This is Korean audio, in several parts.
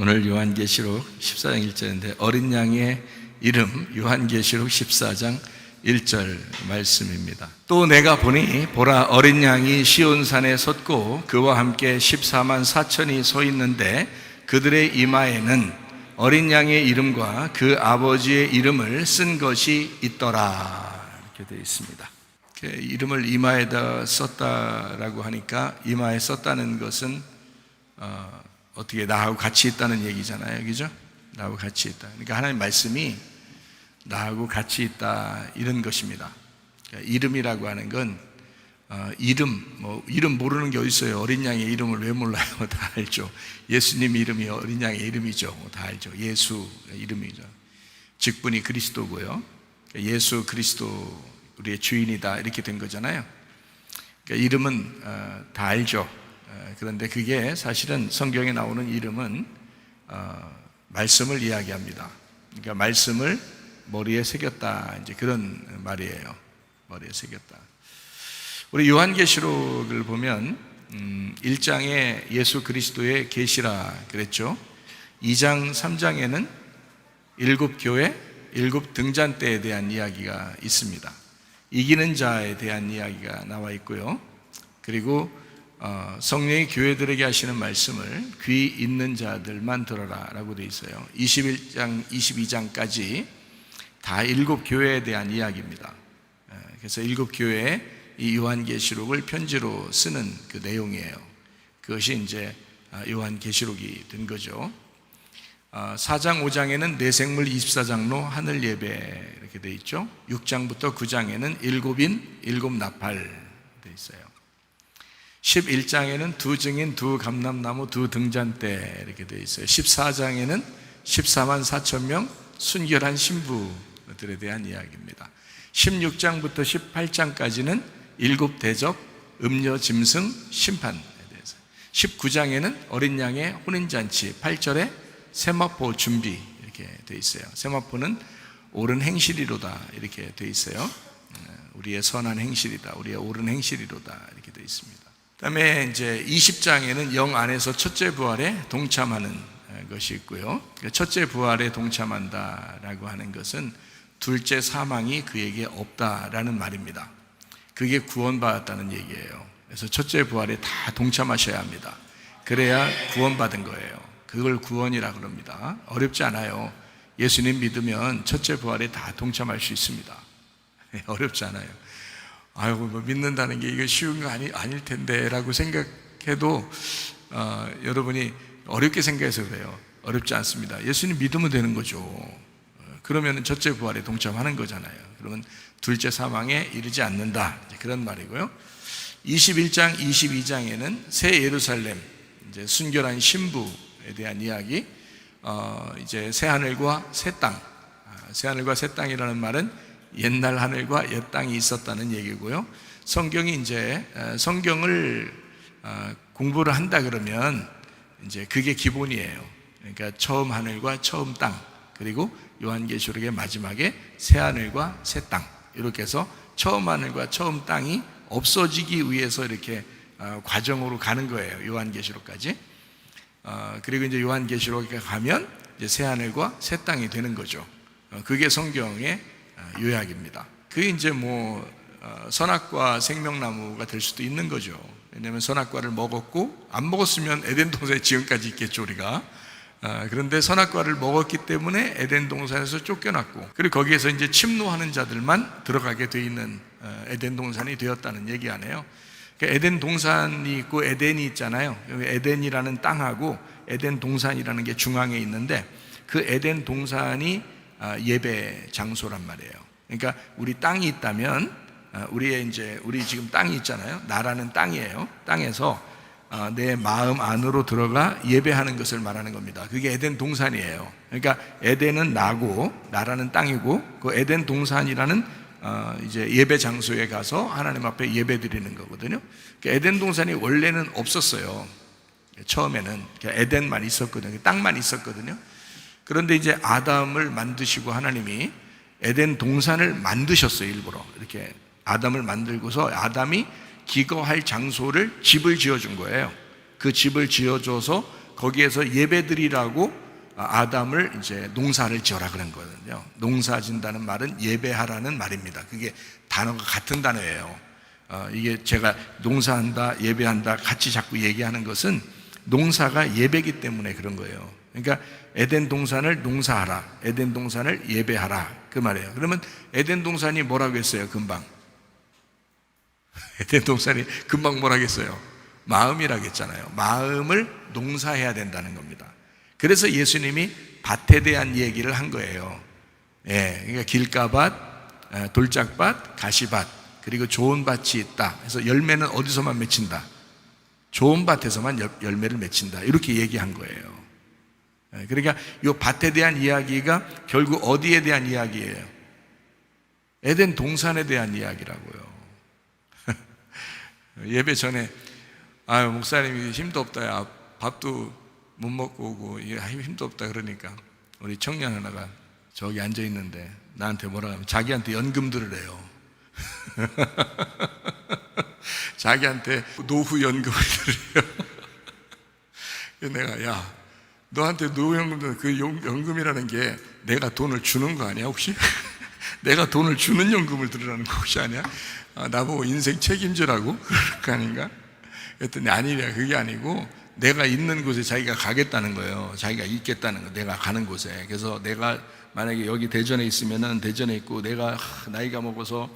오늘 요한계시록 14장 1절인데 어린 양의 이름 요한계시록 14장 1절 말씀입니다. 또 내가 보니 보라 어린 양이 시온산에 섰고 그와 함께 14만 4천이 서 있는데 그들의 이마에는 어린 양의 이름과 그 아버지의 이름을 쓴 것이 있더라 이렇게 되어 있습니다. 이름을 이마에다 썼다라고 하니까 이마에 썼다는 것은 어떻게 나하고 같이 있다는 얘기잖아요, 그죠? 나하고 같이 있다. 그러니까 하나님 말씀이 나하고 같이 있다 이런 것입니다. 그러니까 이름이라고 하는 건 이름 모르는 게 어디 있어요? 어린 양의 이름을 왜 몰라요? 다 알죠. 예수님 이름이 어린 양의 이름이죠. 다 알죠. 예수 이름이죠. 직분이 그리스도고요. 예수 그리스도 우리의 주인이다 이렇게 된 거잖아요. 그러니까 이름은 다 알죠. 그런데 그게 사실은 성경에 나오는 이름은 말씀을 이야기합니다. 그러니까 말씀을 머리에 새겼다 이제 그런 말이에요. 머리에 새겼다. 우리 요한계시록을 보면 1장에 예수 그리스도의 계시라 그랬죠. 2장 3장에는 7교회 7 등잔대에 대한 이야기가 있습니다. 이기는 자에 대한 이야기가 나와 있고요. 그리고 성령이 교회들에게 하시는 말씀을 귀 있는 자들만 들어라 라고 되어 있어요. 21장, 22장까지 다 7교회에 대한 이야기입니다. 그래서 7교회에 이 요한계시록을 편지로 쓰는 그 내용이에요. 그것이 이제 요한계시록이 된 거죠. 4장, 5장에는 내생물 24장로 하늘 예배 이렇게 되어 있죠. 6장부터 9장에는 7인 7나팔 되어 있어요. 11장에는 2증인 2감람나무 2등잔대 이렇게 되어 있어요. 14장에는 14만 4천 명 순결한 신부들에 대한 이야기입니다. 16장부터 18장까지는 7대접, 음료, 짐승, 심판에 대해서. 19장에는 어린 양의 혼인잔치, 8절에 세마포 준비 이렇게 되어 있어요. 세마포는 옳은 행실이로다 이렇게 되어 있어요. 우리의 선한 행실이다, 우리의 옳은 행실이로다 이렇게 되어 있습니다. 그다음에 이제 20장에는 영 안에서 첫째 부활에 동참하는 것이 있고요. 첫째 부활에 동참한다라고 하는 것은 둘째 사망이 그에게 없다라는 말입니다. 그게 구원받았다는 얘기예요. 그래서 첫째 부활에 다 동참하셔야 합니다. 그래야 구원받은 거예요. 그걸 구원이라 그럽니다. 어렵지 않아요. 예수님 믿으면 첫째 부활에 다 동참할 수 있습니다. 어렵지 않아요. 아이고 뭐 믿는다는 게 이거 쉬운 거 아닐 텐데 라고 생각해도 여러분이 어렵게 생각해서 그래요. 어렵지 않습니다. 예수님 믿으면 되는 거죠. 그러면 첫째 부활에 동참하는 거잖아요. 그러면 둘째 사망에 이르지 않는다 그런 말이고요. 21장 22장에는 새 예루살렘 이제 순결한 신부에 대한 이야기, 이제 새 하늘과 새 땅, 새 하늘과 새 땅이라는 말은 옛날 하늘과 옛 땅이 있었다는 얘기고요. 성경이 이제 성경을 공부를 한다 그러면 이제 그게 기본이에요. 그러니까 처음 하늘과 처음 땅, 그리고 요한계시록의 마지막에 새 하늘과 새 땅 이렇게 해서 처음 하늘과 처음 땅이 없어지기 위해서 이렇게 과정으로 가는 거예요. 요한계시록까지. 그리고 이제 요한계시록에 가면 이제 새 하늘과 새 땅이 되는 거죠. 그게 성경의 요약입니다. 그게 이제 선악과 생명나무가 될 수도 있는 거죠. 왜냐하면 선악과를 먹었고 안 먹었으면 에덴 동산에 지금까지 있겠죠 우리가. 그런데 선악과를 먹었기 때문에 에덴 동산에서 쫓겨났고, 그리고 거기에서 이제 침노하는 자들만 들어가게 돼 있는 에덴 동산이 되었다는 얘기 아니에요. 그러니까 에덴 동산이 있고 에덴이 있잖아요. 에덴이라는 땅하고 에덴 동산이라는 게 중앙에 있는데 그 에덴 동산이 예배 장소란 말이에요. 그러니까 우리 땅이 있다면 우리 지금 땅이 있잖아요. 나라는 땅이에요. 땅에서 내 마음 안으로 들어가 예배하는 것을 말하는 겁니다. 그게 에덴 동산이에요. 그러니까 에덴은 나고 나라는 땅이고 그 에덴 동산이라는 이제 예배 장소에 가서 하나님 앞에 예배 드리는 거거든요. 그러니까 에덴 동산이 원래는 없었어요. 처음에는 에덴만 있었거든요. 땅만 있었거든요. 그런데 이제 아담을 만드시고 하나님이 에덴 동산을 만드셨어요. 일부러 이렇게 아담을 만들고서 아담이 기거할 장소를 집을 지어준 거예요. 그 집을 지어줘서 거기에서 예배드리라고 아담을 이제 농사를 지어라 그런 거거든요. 농사 진다는 말은 예배하라는 말입니다. 그게 단어가 같은 단어예요. 이게 제가 농사한다, 예배한다 같이 자꾸 얘기하는 것은 농사가 예배이기 때문에 그런 거예요. 그러니까 에덴 동산을 농사하라, 에덴 동산을 예배하라 그 말이에요. 그러면 에덴 동산이 뭐라고 했어요? 금방 에덴 동산이 금방 뭐라고 했어요? 마음이라고 했잖아요. 마음을 농사해야 된다는 겁니다. 그래서 예수님이 밭에 대한 얘기를 한 거예요. 그러니까 길가밭, 돌짝밭, 가시밭, 그리고 좋은 밭이 있다. 그래서 열매는 어디서만 맺힌다? 좋은 밭에서만 열매를 맺힌다. 이렇게 얘기한 거예요. 그러니까 이 밭에 대한 이야기가 결국 어디에 대한 이야기예요? 에덴 동산에 대한 이야기라고요. 예배 전에 목사님이 힘도 없다, 야 밥도 못 먹고 오고 힘도 없다 그러니까 우리 청년 하나가 저기 앉아 있는데 나한테 뭐라 하면 자기한테 연금 들으래요. 자기한테 노후 연금을 들으래요. 내가 야 너한테 노후 연금 그 연금이라는 게 내가 돈을 주는 거 아니야 혹시? 내가 돈을 주는 연금을 들으라는 거 혹시 아니야? 나보고 인생 책임지라고? 그럴 거 아닌가? 그랬더니 아니래, 그게 아니고 내가 있는 곳에 자기가 가겠다는 거예요. 자기가 있겠다는 거, 내가 가는 곳에. 그래서 내가 만약에 여기 대전에 있으면은 대전에 있고 내가 나이가 먹어서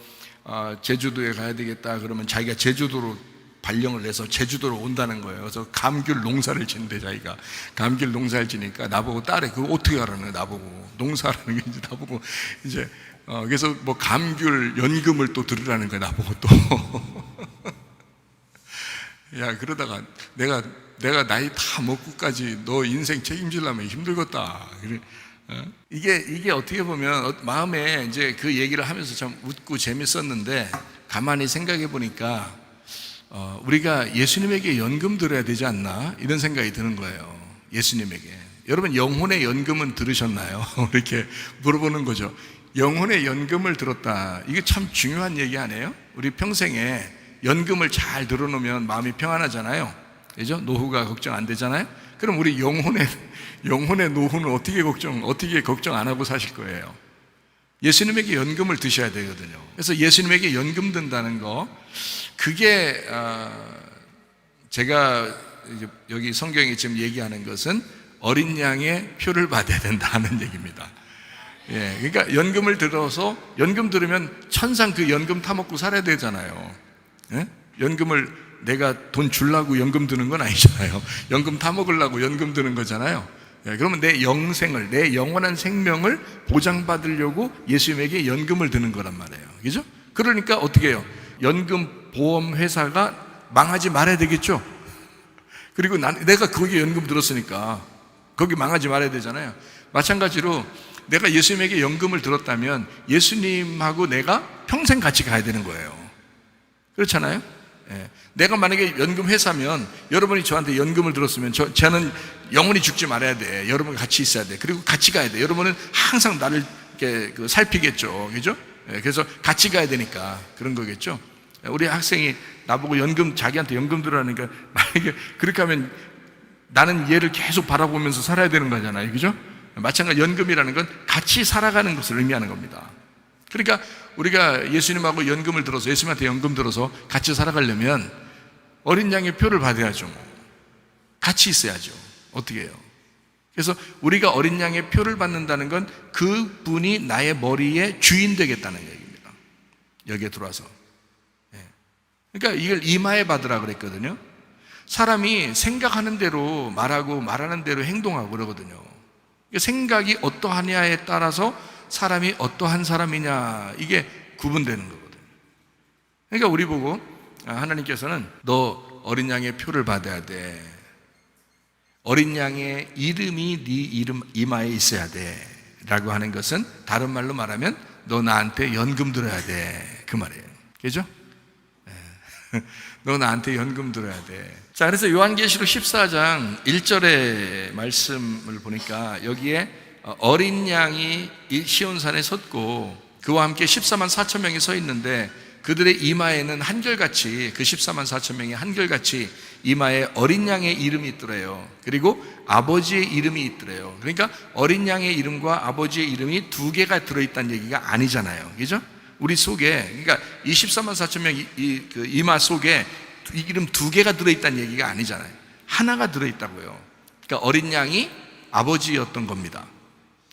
제주도에 가야 되겠다 그러면 자기가 제주도로 발령을 내서 제주도로 온다는 거예요. 그래서 감귤 농사를 짓는데 자기가 감귤 농사를 지니까 나보고 딸에 그거 어떻게 하라는 거예요? 나보고 농사라는 게 이제 나보고 이제 그래서 뭐 감귤 연금을 또 들으라는 거예요. 나보고 또 야 그러다가 내가 나이 다 먹고까지 너 인생 책임지려면 힘들겠다. 이게 어떻게 보면 마음에 이제 그 얘기를 하면서 참 웃고 재밌었는데 가만히 생각해 보니까 우리가 예수님에게 연금 들어야 되지 않나 이런 생각이 드는 거예요. 예수님에게. 여러분 영혼의 연금은 들으셨나요? 이렇게 물어보는 거죠. 영혼의 연금을 들었다. 이게 참 중요한 얘기 아니에요? 우리 평생에 연금을 잘 들어놓으면 마음이 평안하잖아요. 그죠? 노후가 걱정 안 되잖아요. 그럼 우리 영혼의 노후는 어떻게 걱정 안 하고 사실 거예요? 예수님에게 연금을 드셔야 되거든요. 그래서 예수님에게 연금 든다는 거, 그게 제가 여기 성경에 지금 얘기하는 것은 어린 양의 표를 받아야 된다는 얘기입니다. 그러니까 연금을 들어서 연금 들으면 천상 그 연금 타먹고 살아야 되잖아요. 연금을 내가 돈 주려고 연금 드는 건 아니잖아요. 연금 타먹으려고 연금 드는 거잖아요. 그러면 내 영생을, 내 영원한 생명을 보장받으려고 예수님에게 연금을 드는 거란 말이에요. 그죠? 그러니까 어떻게 해요? 연금 보험 회사가 망하지 말아야 되겠죠? 그리고 내가 거기에 연금 들었으니까 거기 망하지 말아야 되잖아요. 마찬가지로 내가 예수님에게 연금을 들었다면 예수님하고 내가 평생 같이 가야 되는 거예요. 그렇잖아요? 내가 만약에 연금 회사면 여러분이 저한테 연금을 들었으면 저는 영원히 죽지 말아야 돼. 여러분과 같이 있어야 돼. 그리고 같이 가야 돼. 여러분은 항상 나를 이렇게 살피겠죠. 그죠? 그래서 같이 가야 되니까 그런 거겠죠. 우리 학생이 나보고 자기한테 연금 들으라니까 만약에 그렇게 하면 나는 얘를 계속 바라보면서 살아야 되는 거잖아요. 그죠? 마찬가지 연금이라는 건 같이 살아가는 것을 의미하는 겁니다. 그러니까 우리가 예수님하고 연금을 들어서 예수님한테 연금 들어서 같이 살아가려면 어린 양의 표를 받아야죠. 같이 있어야죠. 어떻게 해요? 그래서 우리가 어린 양의 표를 받는다는 건 그분이 나의 머리의 주인 되겠다는 얘기입니다. 여기에 들어와서. 그러니까 이걸 이마에 받으라 그랬거든요. 사람이 생각하는 대로 말하고 말하는 대로 행동하고 그러거든요. 생각이 어떠하냐에 따라서 사람이 어떠한 사람이냐 이게 구분되는 거거든요. 그러니까 우리 보고 하나님께서는 너 어린 양의 표를 받아야 돼. 어린 양의 이름이 네 이름 이마에 있어야 돼 라고 하는 것은 다른 말로 말하면 너 나한테 연금 들어야 돼 그 말이에요. 그죠? 너 나한테 연금 들어야 돼. 자, 그래서 요한계시록 14장 1절의 말씀을 보니까 여기에 어린 양이 시온산에 섰고 그와 함께 14만 4천 명이 서 있는데 그들의 이마에는 한결같이 그 14만 4천 명이 한결같이 이마에 어린 양의 이름이 있더래요. 그리고 아버지의 이름이 있더래요. 그러니까 어린 양의 이름과 아버지의 이름이 두 개가 들어있다는 얘기가 아니잖아요. 그죠? 우리 속에, 그러니까 24만 4천 명 그 이마 속에 이름 두 개가 들어있다는 얘기가 아니잖아요. 하나가 들어있다고요. 그러니까 어린 양이 아버지였던 겁니다.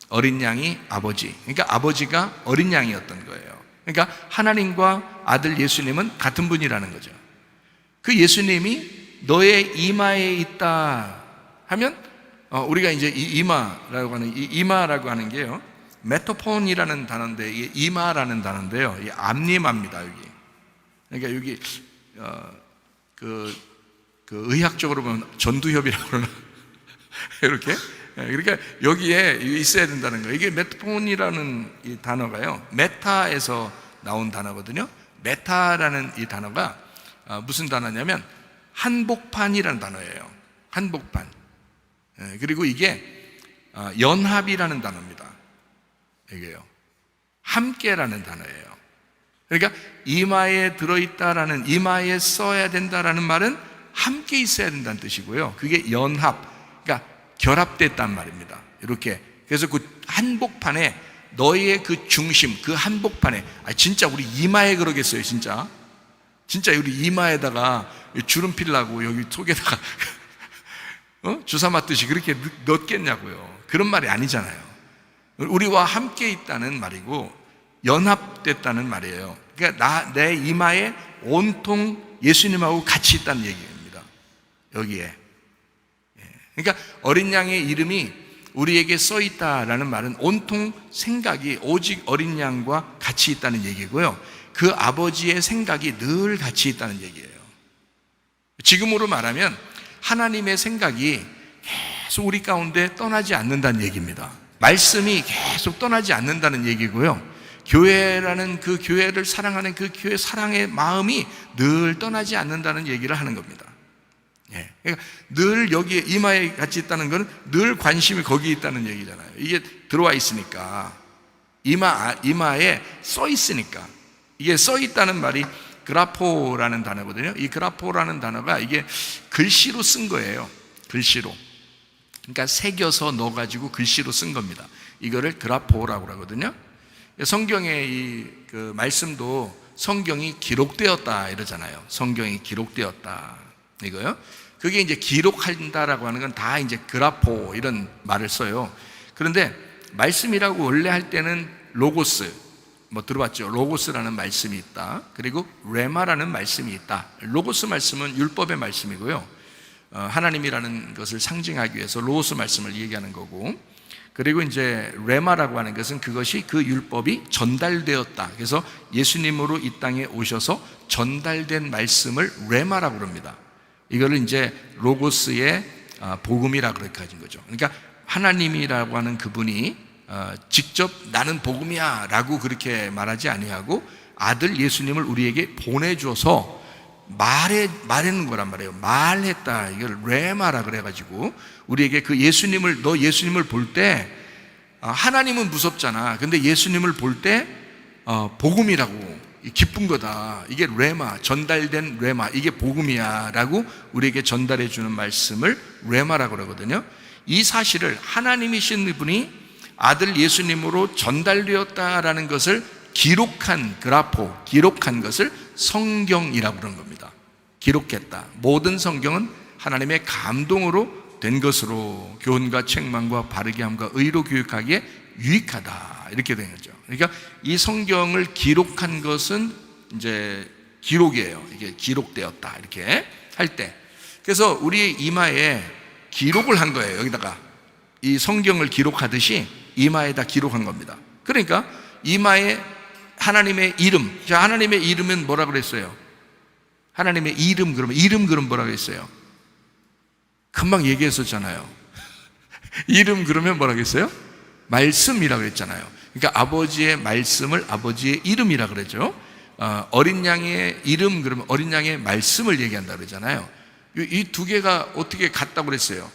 어린 양이 아버지. 그러니까 아버지가 어린 양이었던 거예요. 그러니까 하나님과 아들 예수님은 같은 분이라는 거죠. 그 예수님이 너의 이마에 있다 하면 우리가 이제 이 이마라고 하는 이 이마라고 하는 게요, 메토폰이라는 단어인데 이게 이마라는 단어인데요, 이 앞니마입니다. 여기. 그러니까 여기 그 의학적으로 보면 전두엽이라고 그러나 이렇게. 그러니까 여기에 있어야 된다는 거예요. 이게 메토폰이라는 이 단어가요, 메타에서 나온 단어거든요. 메타라는 이 단어가 무슨 단어냐면 한복판이라는 단어예요. 한복판. 그리고 이게 연합이라는 단어입니다. 이게요, 함께라는 단어예요. 그러니까 이마에 들어있다라는, 이마에 써야 된다라는 말은 함께 있어야 된다는 뜻이고요. 그게 연합, 그러니까 결합됐단 말입니다. 이렇게. 그래서 그 한복판에 너의 그 중심, 그 한복판에, 진짜 우리 이마에 그러겠어요. 진짜 우리 이마에다가 주름 필라고 여기 속에다가 주사 맞듯이 그렇게 넣겠냐고요. 그런 말이 아니잖아요. 우리와 함께 있다는 말이고 연합됐다는 말이에요. 그러니까 내 이마에 온통 예수님하고 같이 있다는 얘기입니다. 여기에. 그러니까 어린 양의 이름이 우리에게 써 있다라는 말은 온통 생각이 오직 어린 양과 같이 있다는 얘기고요. 그 아버지의 생각이 늘 같이 있다는 얘기예요. 지금으로 말하면 하나님의 생각이 계속 우리 가운데 떠나지 않는다는 얘기입니다. 말씀이 계속 떠나지 않는다는 얘기고요. 교회라는 그 교회를 사랑하는 그 교회 사랑의 마음이 늘 떠나지 않는다는 얘기를 하는 겁니다. 그러니까 늘 여기에 이마에 같이 있다는 것은 늘 관심이 거기에 있다는 얘기잖아요. 이게 들어와 있으니까, 이마에 써 있으니까. 이게 써 있다는 말이 그라포라는 단어거든요. 이 그라포라는 단어가 이게 글씨로 쓴 거예요. 글씨로. 그러니까 새겨서 넣어가지고 글씨로 쓴 겁니다. 이거를 그라포라고 하거든요. 성경의 그 말씀도 성경이 기록되었다 이러잖아요. 성경이 기록되었다 이거요. 그게 이제 기록한다라고 하는 건 다 이제 그라포 이런 말을 써요. 그런데 말씀이라고 원래 할 때는 로고스, 뭐 들어봤죠? 로고스라는 말씀이 있다. 그리고 레마라는 말씀이 있다. 로고스 말씀은 율법의 말씀이고요. 하나님이라는 것을 상징하기 위해서 로고스 말씀을 얘기하는 거고, 그리고 이제 레마라고 하는 것은 그것이 그 율법이 전달되었다. 그래서 예수님으로 이 땅에 오셔서 전달된 말씀을 레마라고 그럽니다. 이거를 이제 로고스의 복음이라고 그렇게 하신 거죠. 그러니까 하나님이라고 하는 그분이 직접 나는 복음이야 라고 그렇게 말하지 아니하고 아들 예수님을 우리에게 보내줘서 말하는 거란 말이에요. 말했다. 이걸 레마라 그래가지고 우리에게 그 예수님을, 너 예수님을 볼 때 하나님은 무섭잖아. 근데 예수님을 볼 때 복음이라고, 기쁜 거다. 이게 레마, 전달된 레마, 이게 복음이야 라고 우리에게 전달해 주는 말씀을 레마라고 그러거든요. 이 사실을 하나님이신 분이 아들 예수님으로 전달되었다라는 것을 기록한 그라포, 기록한 것을 성경이라고 그러는 겁니다. 기록했다. 모든 성경은 하나님의 감동으로 된 것으로 교훈과 책망과 바르게 함과 의로 교육하기에 유익하다. 이렇게 된 거죠. 그러니까 이 성경을 기록한 것은 이제 기록이에요. 이게 기록되었다. 이렇게 할 때. 그래서 우리 이마에 기록을 한 거예요. 여기다가 이 성경을 기록하듯이 이마에다 기록한 겁니다. 그러니까 이마에 하나님의 이름. 자, 하나님의 이름은 뭐라 그랬어요? 하나님의 이름 그럼 뭐라 그랬어요? 금방 얘기했었잖아요. 이름 그러면 뭐라 그랬어요? 말씀이라고 그랬잖아요. 그러니까 아버지의 말씀을 아버지의 이름이라 그랬죠. 어린 양의 이름 그러면 어린 양의 말씀을 얘기한다 그러잖아요. 이 두 개가 어떻게 같다고 그랬어요?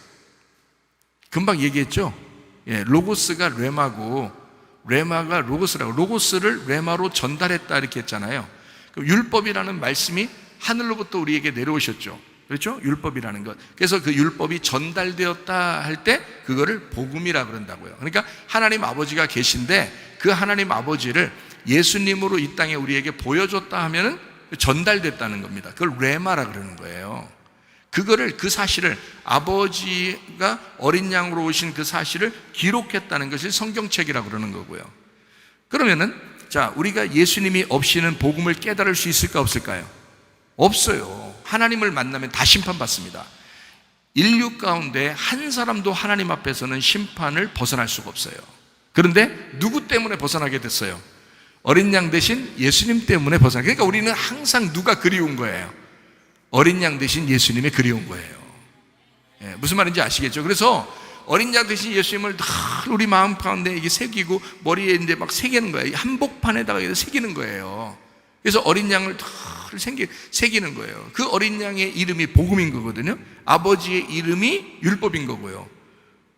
금방 얘기했죠. 로고스가 레마고 레마가 로고스라고, 로고스를 레마로 전달했다 이렇게 했잖아요. 율법이라는 말씀이 하늘로부터 우리에게 내려오셨죠. 그렇죠? 율법이라는 것. 그래서 그 율법이 전달되었다 할 때 그거를 복음이라 그런다고요. 그러니까 하나님 아버지가 계신데 그 하나님 아버지를 예수님으로 이 땅에 우리에게 보여줬다 하면은 전달됐다는 겁니다. 그걸 레마라 그러는 거예요. 그 사실을, 아버지가 어린 양으로 오신 그 사실을 기록했다는 것이 성경책이라고 그러는 거고요. 그러면은 자, 우리가 예수님이 없이는 복음을 깨달을 수 있을까 없을까요? 없어요. 하나님을 만나면 다 심판받습니다. 인류 가운데 한 사람도 하나님 앞에서는 심판을 벗어날 수가 없어요. 그런데 누구 때문에 벗어나게 됐어요? 어린 양 대신 예수님 때문에 벗어나게. 그러니까 우리는 항상 누가 그리운 거예요? 어린 양 대신 예수님이 그리운 거예요. 예, 무슨 말인지 아시겠죠? 그래서 어린 양 대신 예수님을 늘 우리 마음 가운데 이게 새기고 머리에 이제 막 새기는 거예요. 한복판에다가 새기는 거예요. 그래서 어린 양을 다 새기는 거예요. 그 어린 양의 이름이 복음인 거거든요. 아버지의 이름이 율법인 거고요.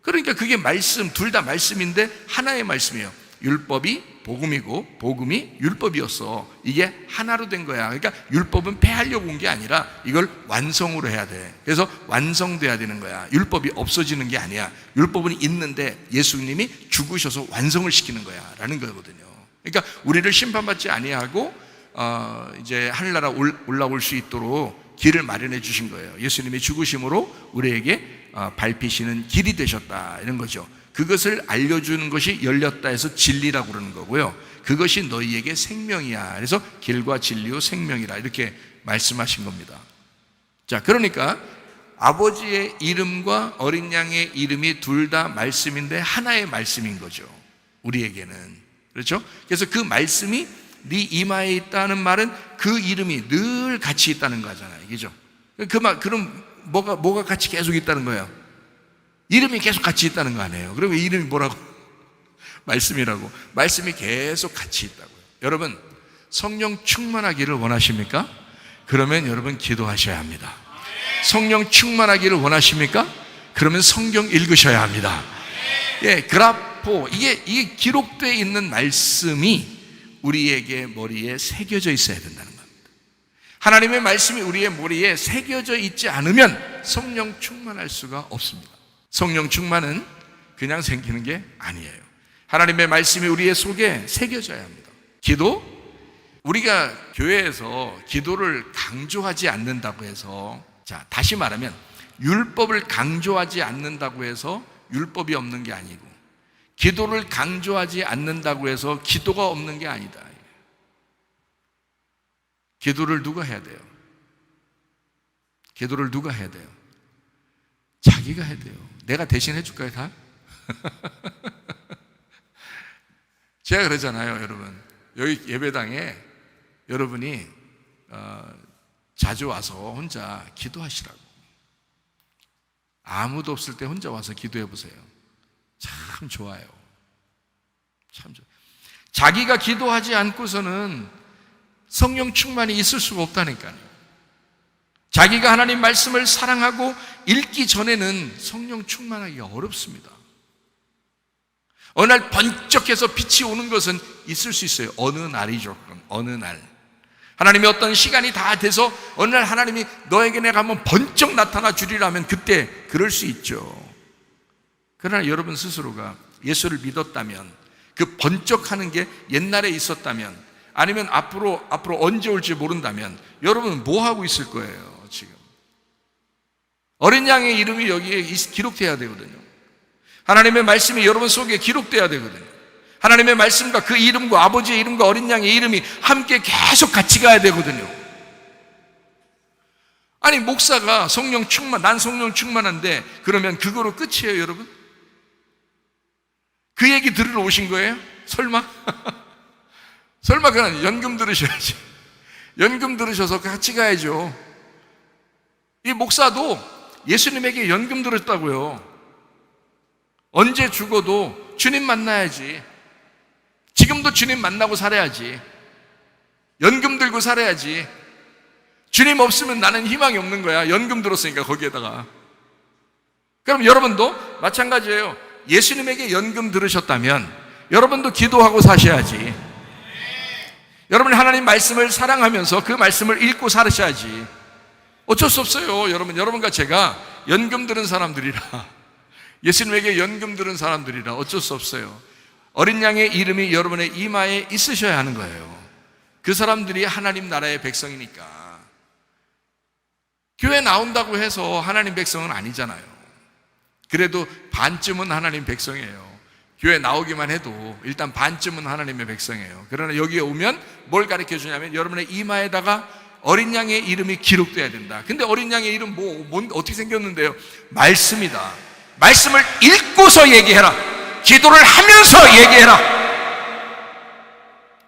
그러니까 그게 말씀, 둘 다 말씀인데 하나의 말씀이에요. 율법이 복음이고 복음이 율법이었어. 이게 하나로 된 거야. 그러니까 율법은 폐하려고 온 게 아니라 이걸 완성으로 해야 돼. 그래서 완성돼야 되는 거야. 율법이 없어지는 게 아니야. 율법은 있는데 예수님이 죽으셔서 완성을 시키는 거야 라는 거거든요. 그러니까 우리를 심판받지 아니하고 이제 하늘나라 올라올 수 있도록 길을 마련해 주신 거예요. 예수님이 죽으심으로 우리에게 밟히시는 길이 되셨다 이런 거죠. 그것을 알려주는 것이 열렸다 해서 진리라고 그러는 거고요. 그것이 너희에게 생명이야. 그래서 길과 진리요 생명이라 이렇게 말씀하신 겁니다. 자, 그러니까 아버지의 이름과 어린 양의 이름이 둘 다 말씀인데 하나의 말씀인 거죠. 우리에게는. 그렇죠? 그래서 그 말씀이 네 이마에 있다는 말은 그 이름이 늘 같이 있다는 거잖아요. 그죠? 그럼 뭐가 같이 계속 있다는 거예요? 이름이 계속 같이 있다는 거 아니에요? 그럼 이름이 뭐라고? 말씀이라고. 말씀이 계속 같이 있다고요. 여러분, 성령 충만하기를 원하십니까? 그러면 여러분 기도하셔야 합니다. 성령 충만하기를 원하십니까? 그러면 성경 읽으셔야 합니다. 예, 그라포, 이게 기록되어 있는 말씀이 우리에게 머리에 새겨져 있어야 된다는 겁니다. 하나님의 말씀이 우리의 머리에 새겨져 있지 않으면 성령 충만할 수가 없습니다. 성령 충만은 그냥 생기는 게 아니에요. 하나님의 말씀이 우리의 속에 새겨져야 합니다. 기도, 우리가 교회에서 기도를 강조하지 않는다고 해서, 자, 다시 말하면 율법을 강조하지 않는다고 해서 율법이 없는 게 아니고, 기도를 강조하지 않는다고 해서 기도가 없는 게 아니다. 기도를 누가 해야 돼요? 기도를 누가 해야 돼요? 자기가 해야 돼요. 내가 대신 해줄까요, 다? 제가 그러잖아요, 여러분. 여기 예배당에 여러분이 자주 와서 혼자 기도하시라고. 아무도 없을 때 혼자 와서 기도해 보세요. 참 좋아요. 참 좋아요. 자기가 기도하지 않고서는 성령 충만이 있을 수가 없다니까요. 자기가 하나님 말씀을 사랑하고 읽기 전에는 성령 충만하기가 어렵습니다. 어느 날 번쩍해서 빛이 오는 것은 있을 수 있어요. 어느 날이죠. 어느 날. 하나님의 어떤 시간이 다 돼서 어느 날 하나님이 너에게 내가 한번 번쩍 나타나 주리라면 그때 그럴 수 있죠. 그러나 여러분 스스로가 예수를 믿었다면, 그 번쩍하는 게 옛날에 있었다면, 아니면 앞으로 언제 올지 모른다면 여러분은 뭐 하고 있을 거예요? 지금 어린 양의 이름이 여기에 기록돼야 되거든요. 하나님의 말씀이 여러분 속에 기록돼야 되거든요. 하나님의 말씀과 그 이름과 아버지의 이름과 어린 양의 이름이 함께 계속 같이 가야 되거든요. 아니, 목사가 난 성령 충만한데 그러면 그거로 끝이에요, 여러분? 그 얘기 들으러 오신 거예요? 설마? 설마 그냥 연금 들으셔야지. 연금 들으셔서 같이 가야죠. 이 목사도 예수님에게 연금 들었다고요. 언제 죽어도 주님 만나야지. 지금도 주님 만나고 살아야지. 연금 들고 살아야지. 주님 없으면 나는 희망이 없는 거야. 연금 들었으니까 거기에다가. 그럼 여러분도 마찬가지예요. 예수님에게 연금 들으셨다면 여러분도 기도하고 사셔야지. 여러분이 하나님 말씀을 사랑하면서 그 말씀을 읽고 살으셔야지. 어쩔 수 없어요. 여러분과 제가 연금 들은 사람들이라, 예수님에게 연금 들은 사람들이라 어쩔 수 없어요. 어린 양의 이름이 여러분의 이마에 있으셔야 하는 거예요. 그 사람들이 하나님 나라의 백성이니까. 교회 나온다고 해서 하나님 백성은 아니잖아요. 그래도 반쯤은 하나님 백성이에요. 교회 나오기만 해도 일단 반쯤은 하나님의 백성이에요. 그러나 여기에 오면 뭘 가르쳐 주냐면 여러분의 이마에다가 어린 양의 이름이 기록돼야 된다. 근데 어린 양의 이름 어떻게 생겼는데요? 말씀이다. 말씀을 읽고서 얘기해라. 기도를 하면서 얘기해라.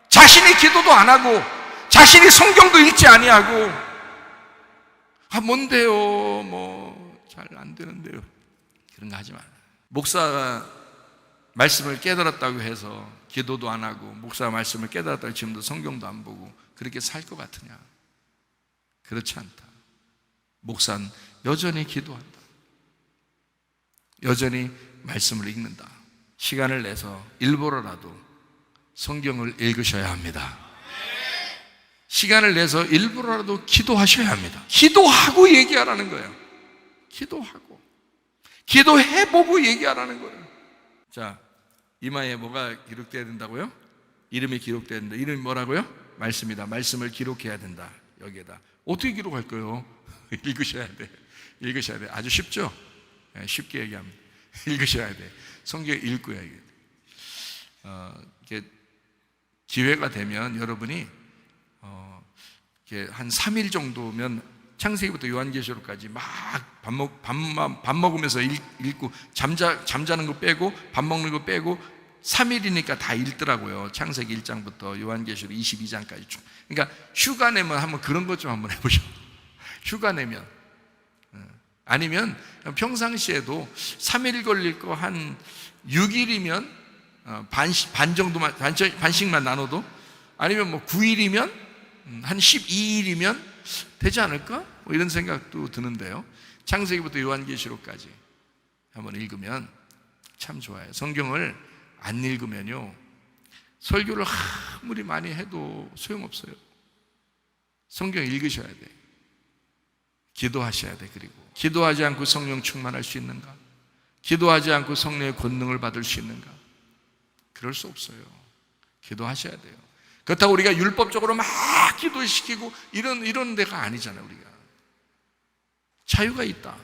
자신이 기도도 안 하고 자신이 성경도 읽지 아니하고 뭔데요? 잘 안 되는데요. 그런 거 하지 마라. 목사가 말씀을 깨달았다고 해서 기도도 안 하고 목사가 말씀을 깨달았다고 지금도 성경도 안 보고 그렇게 살 것 같으냐? 그렇지 않다. 목사는 여전히 기도한다. 여전히 말씀을 읽는다. 시간을 내서 일부러라도 성경을 읽으셔야 합니다. 시간을 내서 일부러라도 기도하셔야 합니다. 기도하고 얘기하라는 거예요. 기도하고 기도해보고 얘기하라는 거예요. 자, 이마에 뭐가 기록돼야 된다고요? 이름이 기록돼야 된다. 이름이 뭐라고요? 말씀이다. 말씀을 기록해야 된다. 여기에다 어떻게 기록할 거예요? 읽으셔야 돼. 읽으셔야 돼. 아주 쉽죠? 네, 쉽게 얘기합니다. 읽으셔야 돼. 성경 읽고 해야 돼. 이게 기회가 되면 여러분이 이렇게 한 3일 정도면 창세기부터 요한계시록까지 막 밥 먹으면서 읽고 잠자는 거 빼고 밥 먹는 거 빼고 3일이니까 다 읽더라고요. 창세기 1장부터 요한계시록 22장까지 쭉. 그러니까 휴가 내면 한번 그런 것 좀 한번 해보죠. 휴가 내면. 아니면 평상시에도 3일 걸릴 거 한 6일이면 반 정도만, 반씩만 나눠도, 아니면 9일이면 한 12일이면 되지 않을까? 이런 생각도 드는데요. 창세기부터 요한계시록까지 한번 읽으면 참 좋아요. 성경을 안 읽으면요, 설교를 아무리 많이 해도 소용없어요. 성경 읽으셔야 돼. 기도하셔야 돼. 그리고 기도하지 않고 성령 충만할 수 있는가? 기도하지 않고 성령의 권능을 받을 수 있는가? 그럴 수 없어요. 기도하셔야 돼요. 그렇다고 우리가 율법적으로 막 기도시키고 이런 데가 아니잖아요. 우리가 자유가 있다.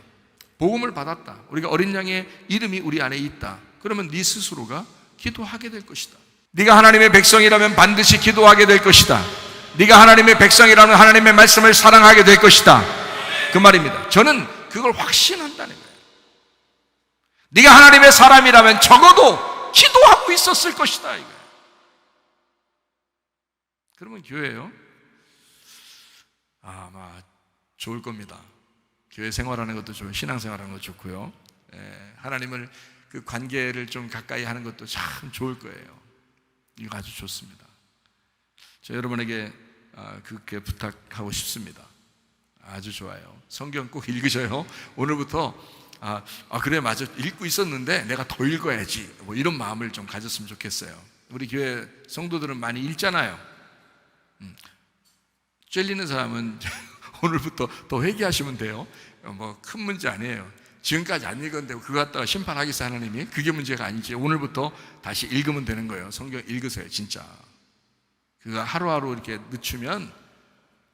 복음을 받았다. 우리가 어린 양의 이름이 우리 안에 있다. 그러면 네 스스로가 기도하게 될 것이다. 네가 하나님의 백성이라면 반드시 기도하게 될 것이다. 네가 하나님의 백성이라면 하나님의 말씀을 사랑하게 될 것이다. 그 말입니다. 저는 그걸 확신한다는 거예요. 네가 하나님의 사람이라면 적어도 기도하고 있었을 것이다. 이거예요. 그러면 교회요? 아마 좋을 겁니다. 교회 생활하는 것도 좋고 신앙생활하는 것도 좋고요. 하나님을 그 관계를 좀 가까이 하는 것도 참 좋을 거예요. 이거 아주 좋습니다. 저 여러분에게 그렇게 부탁하고 싶습니다. 아주 좋아요. 성경 꼭 읽으셔요. 오늘부터 그래 맞아 읽고 있었는데 내가 더 읽어야지 이런 마음을 좀 가졌으면 좋겠어요. 우리 교회 성도들은 많이 읽잖아요. 찔리는 사람은 오늘부터 더 회개하시면 돼요. 큰 문제 아니에요. 지금까지 안 읽었는데 그거 갖다가 심판하겠어요, 하나님이? 그게 문제가 아니지. 오늘부터 다시 읽으면 되는 거예요. 성경 읽으세요, 진짜. 그거 하루하루 이렇게 늦추면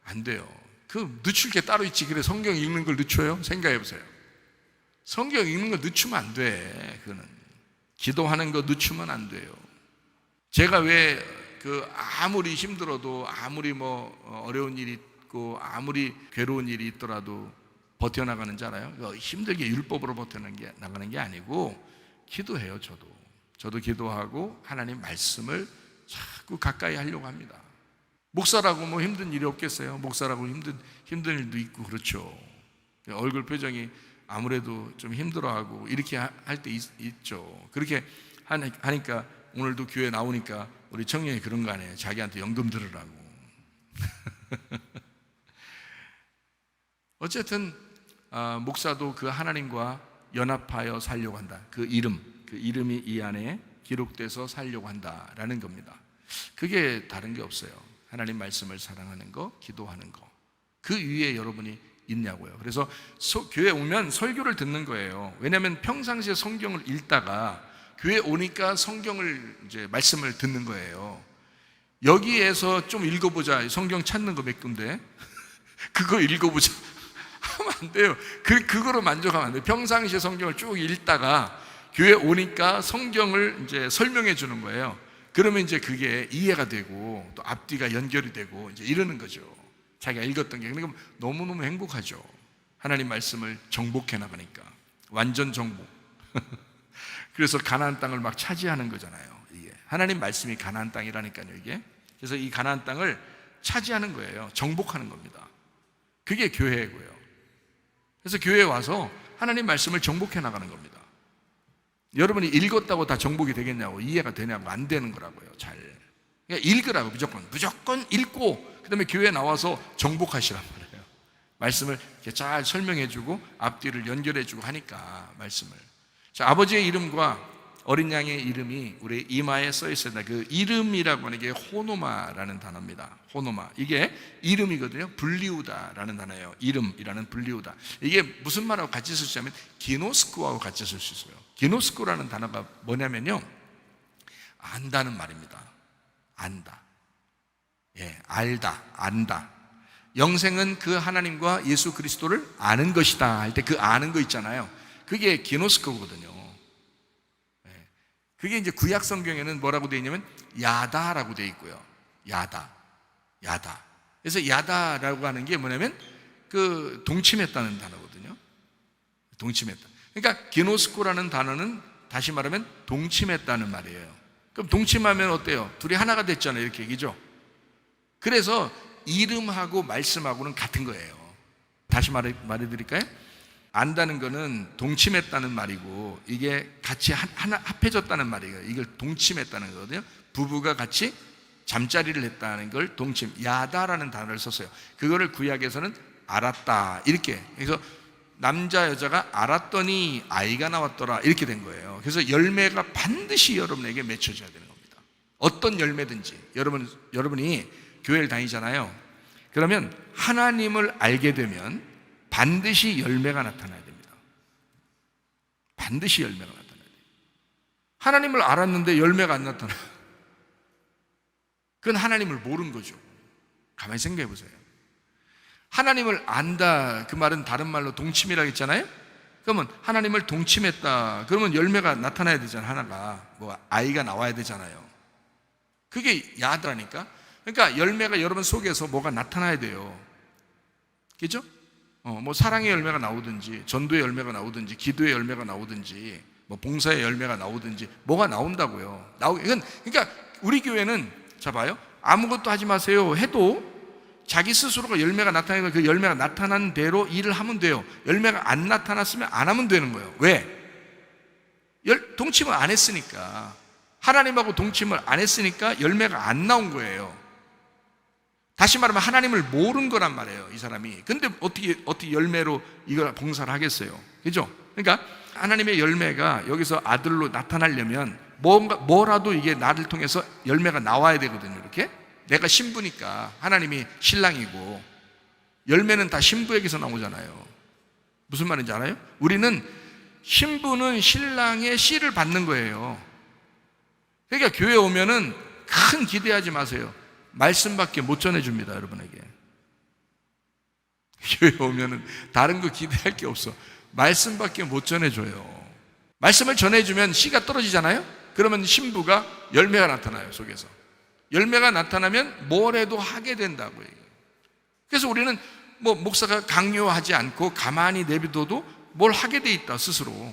안 돼요. 그 늦출 게 따로 있지. 그래 성경 읽는 걸 늦춰요? 생각해 보세요. 성경 읽는 걸 늦추면 안 돼. 그거는 기도하는 거 늦추면 안 돼요. 제가 왜 아무리 힘들어도, 아무리 어려운 일이 있고, 아무리 괴로운 일이 있더라도 버텨나가는 줄 알아요? 힘들게 율법으로 버텨나가는 게 아니고 기도해요. 저도 기도하고 하나님 말씀을 자꾸 가까이 하려고 합니다. 목사라고 힘든 일이 없겠어요? 목사라고 힘든 일도 있고 그렇죠. 얼굴 표정이 아무래도 좀 힘들어하고 이렇게 할 때 있죠. 그렇게 하니까 오늘도 교회 나오니까 우리 청년이 그런 거 아니에요. 자기한테 연금 들으라고. 어쨌든 목사도 그 하나님과 연합하여 살려고 한다. 그 이름이 이 안에 기록돼서 살려고 한다라는 겁니다. 그게 다른 게 없어요. 하나님 말씀을 사랑하는 거, 기도하는 거. 그 위에 여러분이 있냐고요. 그래서 교회 오면 설교를 듣는 거예요. 왜냐하면 평상시에 성경을 읽다가 교회 오니까 성경을 이제 말씀을 듣는 거예요. 여기에서 좀 읽어보자. 성경 찾는 거 몇 군데 그거 읽어보자 하면 안 돼요. 그거로 만족하면 안 돼요. 평상시에 성경을 쭉 읽다가 교회 오니까 성경을 이제 설명해 주는 거예요. 그러면 이제 그게 이해가 되고 또 앞뒤가 연결이 되고 이제 이러는 거죠. 자기가 읽었던 게. 그러니까 너무너무 행복하죠. 하나님 말씀을 정복해 나가니까. 완전 정복. 그래서 가나안 땅을 막 차지하는 거잖아요. 이게 하나님 말씀이 가나안 땅이라니까요, 이게. 그래서 이 가나안 땅을 차지하는 거예요. 정복하는 겁니다. 그게 교회고요. 그래서 교회에 와서 하나님 말씀을 정복해 나가는 겁니다. 여러분이 읽었다고 다 정복이 되겠냐고, 이해가 되냐고, 안 되는 거라고요. 잘 그러니까 읽으라고. 무조건 읽고 그 다음에 교회에 나와서 정복하시란 말이에요. 말씀을 이렇게 잘 설명해주고 앞뒤를 연결해주고 하니까 말씀을. 자, 아버지의 이름과 어린 양의 이름이 우리 이마에 써 있습니다. 그 이름이라고 하는 게 호노마라는 단어입니다. 호노마. 이게 이름이거든요. 불리우다라는 단어예요. 이름이라는 불리우다. 이게 무슨 말하고 같이 쓸 수 있냐면 기노스코하고 같이 쓸 수 있어요. 기노스코라는 단어가 뭐냐면요, 안다는 말입니다. 안다. 예, 알다, 안다. 영생은 그 하나님과 예수 그리스도를 아는 것이다 할 때 그 아는 거 있잖아요. 그게 기노스코거든요. 그게 이제 구약 성경에는 뭐라고 되어 있냐면 야다라고 되어 있고요. 야다. 그래서 야다라고 하는 게 뭐냐면 그 동침했다는 단어거든요. 동침했다. 그러니까 기노스코라는 단어는 다시 말하면 동침했다는 말이에요. 그럼 동침하면 어때요? 둘이 하나가 됐잖아요. 이렇게 얘기죠. 그래서 이름하고 말씀하고는 같은 거예요. 다시 말해드릴까요? 안다는 거는 동침했다는 말이고, 이게 같이 하나 합해졌다는 말이에요. 이걸 동침했다는 거거든요. 부부가 같이 잠자리를 했다는 걸 동침, 야다라는 단어를 썼어요. 그거를 구약에서는 알았다 이렇게. 그래서 남자 여자가 알았더니 아이가 나왔더라 이렇게 된 거예요. 그래서 열매가 반드시 여러분에게 맺혀져야 되는 겁니다. 어떤 열매든지. 여러분이 교회를 다니잖아요. 그러면 하나님을 알게 되면 반드시 열매가 나타나야 됩니다. 반드시 열매가 나타나야 돼요. 하나님을 알았는데 열매가 안 나타나. 그건 하나님을 모르는 거죠. 가만히 생각해 보세요. 하나님을 안다, 그 말은 다른 말로 동침이라고 했잖아요. 그러면 하나님을 동침했다, 그러면 열매가 나타나야 되잖아요. 하나가 뭐 아이가 나와야 되잖아요. 그게 야다라니까. 그러니까 열매가 여러분 속에서 뭐가 나타나야 돼요. 그죠? 뭐 사랑의 열매가 나오든지, 전도의 열매가 나오든지, 기도의 열매가 나오든지, 뭐 봉사의 열매가 나오든지, 뭐가 나온다고요. 그러니까 우리 교회는 자 봐요. 아무것도 하지 마세요 해도 자기 스스로가 열매가 나타나면 그 열매가 나타난 대로 일을 하면 돼요. 열매가 안 나타났으면 안 하면 되는 거예요. 왜? 동침을 안 했으니까. 하나님하고 동침을 안 했으니까 열매가 안 나온 거예요. 다시 말하면 하나님을 모르는 거란 말이에요, 이 사람이. 근데 어떻게 열매로 이걸 봉사를 하겠어요? 그죠? 그러니까 하나님의 열매가 여기서 아들로 나타나려면 뭐라도 이게 나를 통해서 열매가 나와야 되거든요. 이렇게 내가 신부니까 하나님이 신랑이고, 열매는 다 신부에게서 나오잖아요. 무슨 말인지 알아요? 우리는 신부는 신랑의 씨를 받는 거예요. 그러니까 교회 오면은 큰 기대하지 마세요. 말씀밖에 못 전해줍니다, 여러분에게. 교회 오면은 다른 거 기대할 게 없어. 말씀밖에 못 전해줘요. 말씀을 전해주면 씨가 떨어지잖아요. 그러면 신부가 열매가 나타나요, 속에서. 열매가 나타나면 뭘 해도 하게 된다고요. 그래서 우리는 뭐 목사가 강요하지 않고 가만히 내비둬도 뭘 하게 돼 있다, 스스로.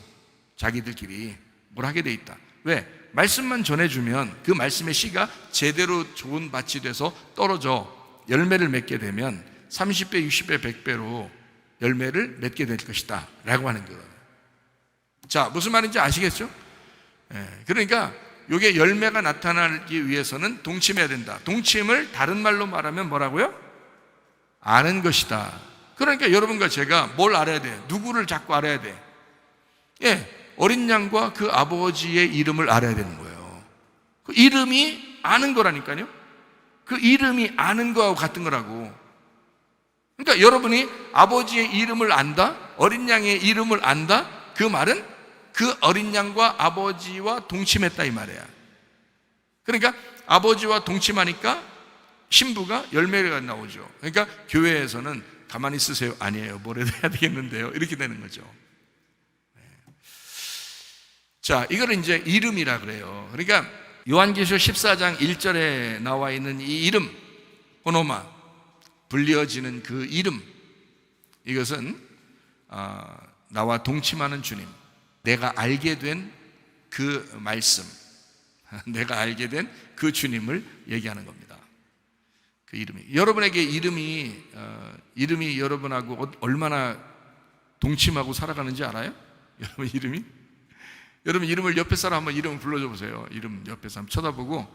자기들끼리 뭘 하게 돼 있다. 왜? 말씀만 전해주면 그 말씀의 씨가 제대로 좋은 밭이 돼서 떨어져 열매를 맺게 되면 30배, 60배, 100배로 열매를 맺게 될 것이다 라고 하는 거예요. 자, 무슨 말인지 아시겠죠? 그러니까 이게 열매가 나타나기 위해서는 동침해야 된다. 동침을 다른 말로 말하면 뭐라고요? 아는 것이다. 그러니까 여러분과 제가 뭘 알아야 돼? 누구를 자꾸 알아야 돼? 어린 양과 그 아버지의 이름을 알아야 되는 거예요. 그 이름이 아는 거라니까요. 그 이름이 아는 거하고 같은 거라고. 그러니까 여러분이 아버지의 이름을 안다, 어린 양의 이름을 안다, 그 말은 그 어린 양과 아버지와 동침했다 이 말이야. 그러니까 아버지와 동침하니까 신부가 열매가 나오죠. 그러니까 교회에서는 가만히 있으세요. 아니에요. 뭐라도 해야 되겠는데요. 이렇게 되는 거죠. 자, 이거를 이제 이름이라 그래요. 그러니까 요한계시록 14장 1절에 나와 있는 이 이름, 호노마, 불리어지는 그 이름, 이것은 나와 동침하는 주님, 내가 알게 된 그 말씀, 내가 알게 된 그 주님을 얘기하는 겁니다. 그 이름이, 여러분에게 이름이 여러분하고 얼마나 동침하고 살아가는지 알아요? 여러분 이름을 옆에 사람 한번 이름 불러줘 보세요. 이름 옆에 사람 쳐다보고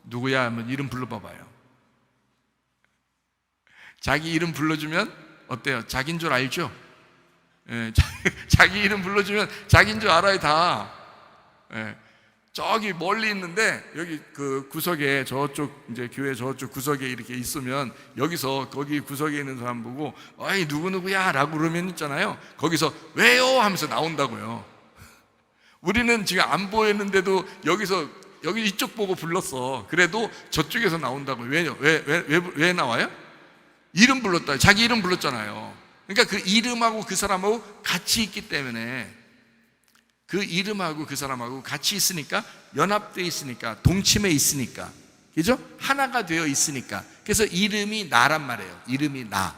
누구야 하면 이름 불러봐봐요. 자기 이름 불러주면 어때요? 자기인 줄 알죠? 예, 자기 이름 불러주면 자기인 줄 알아요 다. 예, 저기 멀리 있는데 여기 그 구석에 저쪽 이제 교회 저쪽 구석에 이렇게 있으면 여기서 거기 구석에 있는 사람 보고 어이 누구누구야 라고 그러면 있잖아요. 거기서 왜요 하면서 나온다고요. 우리는 지금 안 보였는데도 여기 이쪽 보고 불렀어. 그래도 저쪽에서 나온다고. 왜요? 왜 나와요? 이름 불렀다. 자기 이름 불렀잖아요. 그러니까 그 이름하고 그 사람하고 같이 있기 때문에, 그 이름하고 그 사람하고 같이 있으니까, 연합되어 있으니까, 동침해 있으니까, 그죠? 하나가 되어 있으니까. 그래서 이름이 나란 말이에요. 이름이 나,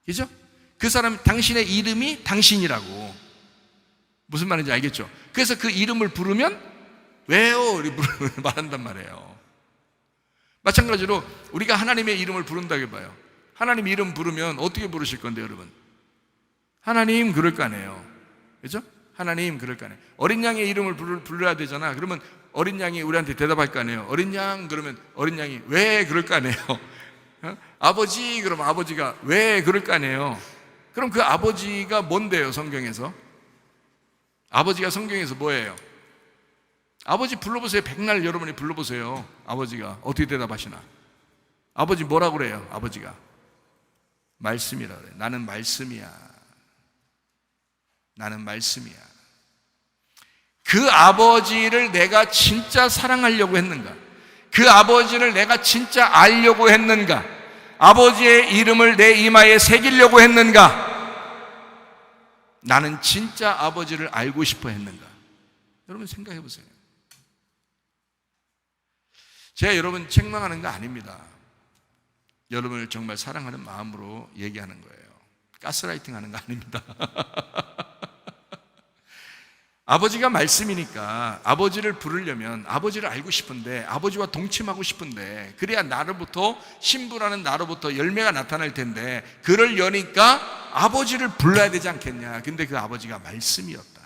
그죠? 그 사람, 당신의 이름이 당신이라고. 무슨 말인지 알겠죠? 그래서 그 이름을 부르면 왜요? 이렇게 말한단 말이에요. 마찬가지로 우리가 하나님의 이름을 부른다고 해봐요. 하나님 이름 부르면 어떻게 부르실 건데 여러분? 하나님 그럴 거 아니에요. 그죠? 하나님 그럴 거 아니에요. 어린 양의 이름을 불러야 되잖아. 그러면 어린 양이 우리한테 대답할 거 아니에요. 어린 양 그러면 어린 양이 왜 그럴 거 아니에요. 아버지 그러면 아버지가 왜 그럴 거 아니에요. 그럼 그 아버지가 뭔데요 성경에서? 아버지가 성경에서 뭐예요? 아버지 불러보세요. 백날 여러분이 불러보세요. 아버지가 어떻게 대답하시나? 아버지 뭐라고 그래요? 아버지가 말씀이라 그래요. 나는 말씀이야. 나는 말씀이야. 그 아버지를 내가 진짜 사랑하려고 했는가? 그 아버지를 내가 진짜 알려고 했는가? 아버지의 이름을 내 이마에 새기려고 했는가? 나는 진짜 아버지를 알고 싶어 했는가? 여러분 생각해 보세요. 제가 여러분 책망하는 거 아닙니다. 여러분을 정말 사랑하는 마음으로 얘기하는 거예요. 가스라이팅 하는 거 아닙니다. 아버지가 말씀이니까 아버지를 부르려면 아버지를 알고 싶은데, 아버지와 동침하고 싶은데, 그래야 나로부터, 신부라는 나로부터 열매가 나타날 텐데, 그러려니까 아버지를 불러야 되지 않겠냐. 근데 그 아버지가 말씀이었다.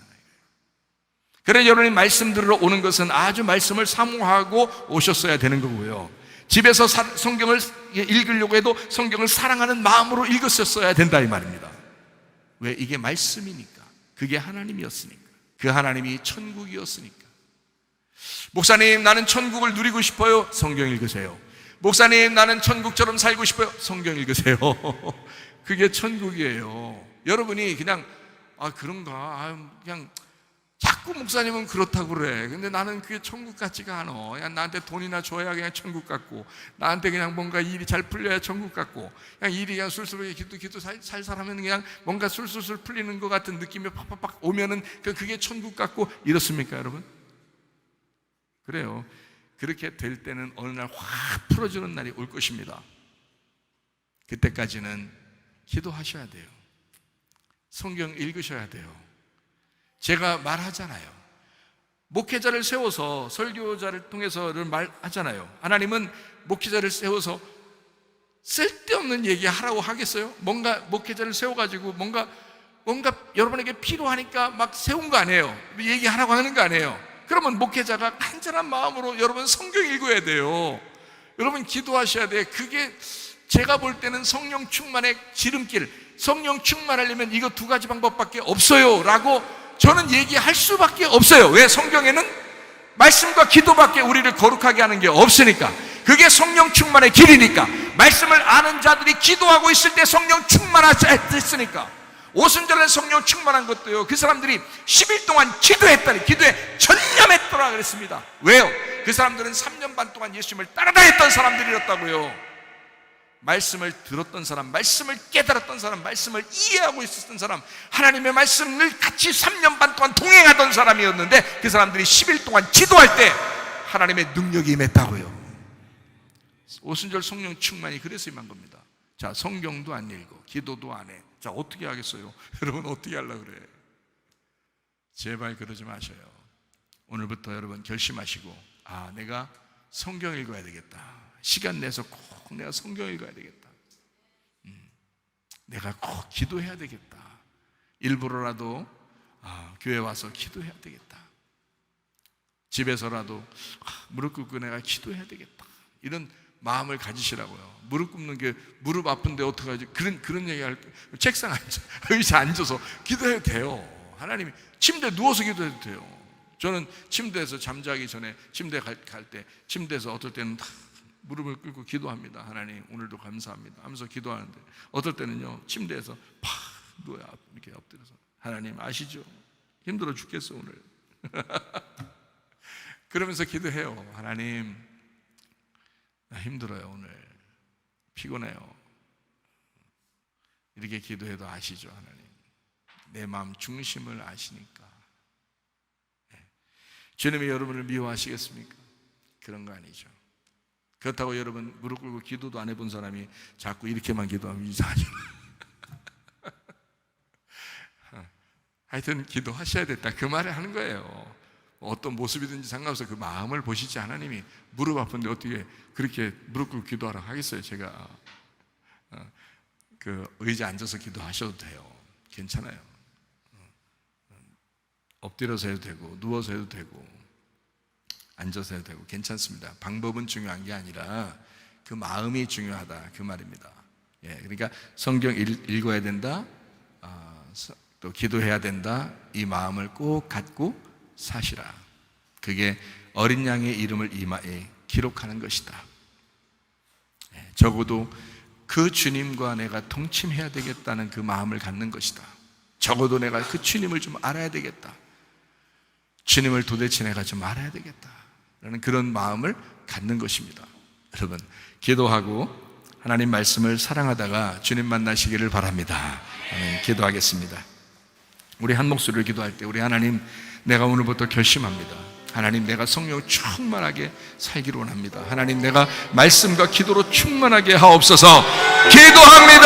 그래 여러분이 말씀 들으러 오는 것은 아주 말씀을 사모하고 오셨어야 되는 거고요. 집에서 성경을 읽으려고 해도 성경을 사랑하는 마음으로 읽었었어야 된다 이 말입니다. 왜? 이게 말씀이니까. 그게 하나님이었으니까. 그 하나님이 천국이었으니까. 목사님 나는 천국을 누리고 싶어요. 성경 읽으세요. 목사님 나는 천국처럼 살고 싶어요. 성경 읽으세요. 그게 천국이에요. 여러분이 그냥 그런가 그냥 자꾸 목사님은 그렇다고 그래. 근데 나는 그게 천국 같지가 않아. 그냥 나한테 돈이나 줘야 그냥 천국 같고, 나한테 그냥 뭔가 일이 잘 풀려야 천국 같고, 그냥 일이 그냥 술술 기도 살살하면 그냥 뭔가 술술술 풀리는 것 같은 느낌이 팍팍팍 오면은 그게 천국 같고, 이렇습니까 여러분? 그래요. 그렇게 될 때는 어느 날 확 풀어주는 날이 올 것입니다. 그때까지는 기도하셔야 돼요. 성경 읽으셔야 돼요. 제가 말하잖아요. 목회자를 세워서, 설교자를 통해서를 말하잖아요. 하나님은 목회자를 세워서 쓸데없는 얘기 하라고 하겠어요? 뭔가 목회자를 세워가지고 뭔가 여러분에게 필요하니까 막 세운 거 아니에요. 얘기하라고 하는 거 아니에요. 그러면 목회자가 간절한 마음으로 여러분 성경 읽어야 돼요. 여러분 기도하셔야 돼요. 그게 제가 볼 때는 성령 충만의 지름길, 성령 충만하려면 이거 두 가지 방법밖에 없어요 라고 저는 얘기할 수밖에 없어요. 왜? 성경에는 말씀과 기도밖에 우리를 거룩하게 하는 게 없으니까. 그게 성령 충만의 길이니까. 말씀을 아는 자들이 기도하고 있을 때 성령 충만하셨으니까. 오순절에 성령 충만한 것도요, 그 사람들이 10일 동안 기도했다니, 기도에 전념했더라 그랬습니다. 왜요? 그 사람들은 3년 반 동안 예수님을 따라다녔던 사람들이었다고요. 말씀을 들었던 사람, 말씀을 깨달았던 사람, 말씀을 이해하고 있었던 사람, 하나님의 말씀을 같이 3년 반 동안 동행하던 사람이었는데, 그 사람들이 10일 동안 기도할 때 하나님의 능력이 임했다고요. 오순절 성령 충만이 그래서 임한 겁니다. 자, 성경도 안 읽고 기도도 안 해. 자, 어떻게 하겠어요? 여러분 어떻게 하려고 그래? 제발 그러지 마셔요. 오늘부터 여러분 결심하시고, 내가 성경 읽어야 되겠다. 시간 내서 꼭 내가 성경 읽어야 되겠다. 내가 꼭 기도해야 되겠다. 일부러라도 교회 와서 기도해야 되겠다. 집에서라도 무릎 꿇고 내가 기도해야 되겠다. 이런 마음을 가지시라고요. 무릎 꿇는 게 무릎 아픈데 어떡하지? 그런 얘기 할 때 책상 의자 앉아서 기도해도 돼요. 하나님이 침대에 누워서 기도해도 돼요. 저는 침대에서 잠자기 전에 침대 갈 때 침대에서 어떨 때는 무릎을 꿇고 기도합니다. 하나님 오늘도 감사합니다 하면서 기도하는데, 어떨 때는요 침대에서 팍 누워요. 이렇게 엎드려서 하나님 아시죠? 힘들어 죽겠어 오늘. 그러면서 기도해요. 하나님 나 힘들어요 오늘, 피곤해요. 이렇게 기도해도 아시죠? 하나님 내 마음 중심을 아시니까. 주님이 여러분을 미워하시겠습니까? 그런 거 아니죠. 그렇다고 여러분 무릎 꿇고 기도도 안 해본 사람이 자꾸 이렇게만 기도하면 이상하죠. 하여튼 기도하셔야 됐다 그 말을 하는 거예요. 어떤 모습이든지 상관없어 그 마음을 보시지. 하나님이 무릎 아픈데 어떻게 그렇게 무릎 꿇고 기도하라 하겠어요. 제가 그 의자 앉아서 기도하셔도 돼요. 괜찮아요. 엎드려서 해도 되고 누워서 해도 되고 앉아서 해도 되고 괜찮습니다. 방법은 중요한 게 아니라 그 마음이 중요하다 그 말입니다. 그러니까 성경 읽어야 된다, 또 기도해야 된다, 이 마음을 꼭 갖고 사시라. 그게 어린 양의 이름을 이마에 기록하는 것이다. 적어도 그 주님과 내가 동침해야 되겠다는 그 마음을 갖는 것이다. 적어도 내가 그 주님을 좀 알아야 되겠다. 주님을 도대체 내가 좀 알아야 되겠다 라는 그런 마음을 갖는 것입니다. 여러분 기도하고 하나님 말씀을 사랑하다가 주님 만나시기를 바랍니다. 기도하겠습니다. 우리 한 목소리로 기도할 때, 우리 하나님, 내가 오늘부터 결심합니다. 하나님 내가 성령 충만하게 살기를 원합니다. 하나님 내가 말씀과 기도로 충만하게 하옵소서. 기도합니다.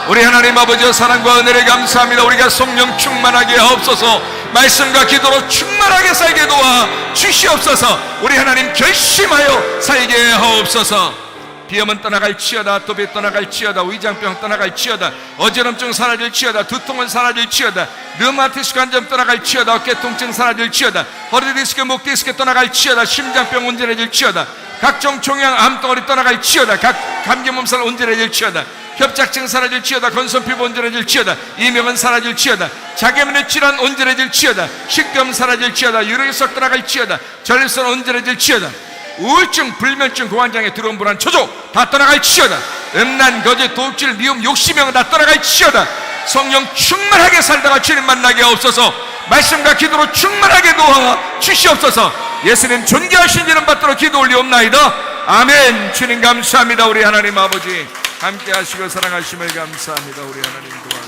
우리 하나님 아버지의 사랑과 은혜를 감사합니다. 우리가 성령 충만하게 하옵소서. 말씀과 기도로 충만하게 살게 도와 주시옵소서. 우리 하나님 결심하여 살게 하옵소서. 비염은 떠나갈지어다, 도배 떠나갈지어다, 위장병 떠나갈지어다, 어지럼증 사라질지어다, 두통은 사라질지어다, 류마티스 관절 떠나갈지어다, 어깨 통증 사라질지어다, 허리 디스크, 목 디스크 떠나갈지어다, 심장병 온전해질지어다, 각종 종양 암덩어리 떠나갈지어다, 각 감기 몸살 온전해질지어다, 협착증 사라질지어다, 건선피부 온전해질지어다, 이명은 사라질지어다, 자기면의 질환 온전해질지어다, 식염 사라질지어다, 유력석 떠나갈지어다, 전립선 온전해질지어다, 우울증, 불면증, 고환장애, 들어온 불안, 초조 다 떠나갈지어다, 음란, 거짓, 도둑질, 미움, 욕심형 다 떠나갈지어다. 성령 충만하게 살다가 주님 만나게 하옵소서. 말씀과 기도로 충만하게 도와 주시옵소서. 예수님 존귀하신 이름 받들어 기도 올리옵나이다. 아멘. 주님 감사합니다. 우리 하나님 아버지 함께 하시고 사랑하심을 감사합니다. 우리 하나님 도와